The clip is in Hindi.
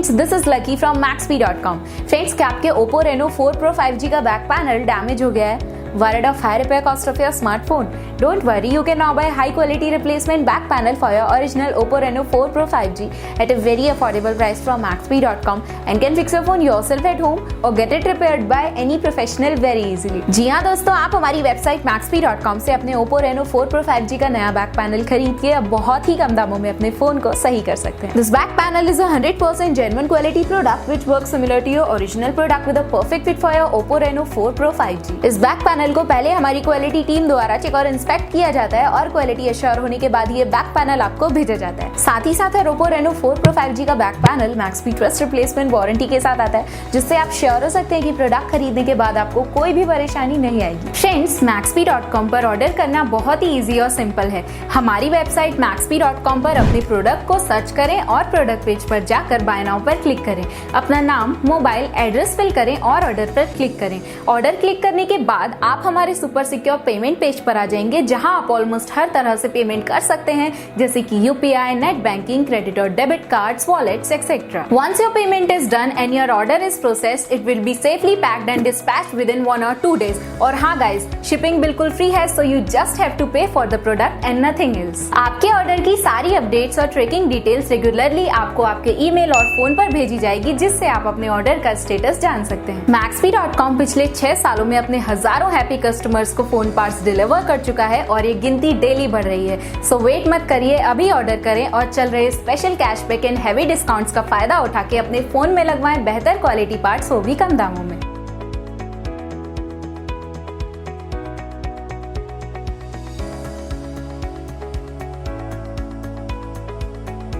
Friends, this is lucky from Maxbhi.com। Friends, क्या आपके Oppo Reno 4 Pro 5G का बैक पैनल डैमेज हो गया है? Worried of high repair cost of your smartphone? Don't worry, you can now buy high quality replacement back panel for your original Oppo Reno 4 Pro 5G at a very affordable price from Maxbhi.com and can fix your phone yourself at home or get it repaired by any professional very easily। जी हाँ दोस्तों, आप हमारी वेबसाइट Maxbhi.com से अपने Oppo Reno 4 Pro 5G का नया बैक पैनल खरीद के अब बहुत ही कम दामों में अपने फोन को सही कर सकते हैं। This back panel is a 100% genuine quality product which works similar to your original product with a perfect fit for your Oppo Reno 4 Pro 5G। इस बैक पैनल को पहले हमारी क्वालिटी टीम द्वारा चेक और इंस्पेक्ट किया जाता है और क्वालिटी एश्योर होने के बाद ये बैक पैनल आपको भेजा जाता है। साथ ही साथ Oppo Reno 4 Pro 5G का back panel Maxbhi trust replacement warranty के साथ आता है, जिससे आप श्योर हो सकते हैं कि प्रोडक्ट खरीदने के बाद आपको कोई भी परेशानी नहीं आएगी। फ्रेंड्स, Maxbhi.com पर ऑर्डर करना बहुत ही इजी और सिंपल है। हमारी वेबसाइट Maxbhi.com पर अपने प्रोडक्ट को सर्च करें और प्रोडक्ट पेज पर जाकर बाय नाउ पर क्लिक करें। अपना नाम, मोबाइल, एड्रेस फिल करें और ऑर्डर पर क्लिक करें। ऑर्डर क्लिक करने के बाद आप हमारे सुपर सिक्योर पेमेंट पेज पर आ जाएंगे, जहां आप ऑलमोस्ट हर तरह से पेमेंट कर सकते हैं, जैसे कि यूपीआई, नेट बैंकिंग, क्रेडिट और debit cards, wallets etcetera. Once your payment is done and your order is processed, it will be safely packed and dispatched within 1 or 2 days। और हाँ गाइस, शिपिंग बिल्कुल फ्री है, so you just have to pay for the product and nothing else। आपके ऑर्डर की सारी अपडेट्स और ट्रैकिंग डिटेल्स रेगुलरली आपको आपके ईमेल और फोन पर भेजी जाएगी, जिससे आप अपने ऑर्डर का स्टेटस जान सकते हैं। Maxbhi.com पिछले 6 सालों में अपने हजारों हैप्पी कस्टमर्स को फोन पार्ट्स डिलीवर कर चुका है और ये गिनती डेली बढ़ रही है। सो वेट मत करिए, अभी ऑर्डर करें और चल रहे special cashback and heavy discounts का फायदा उठा के अपने फोन में लगवाएं बेहतर क्वालिटी पार्ट्स, वो भी कम दामों में।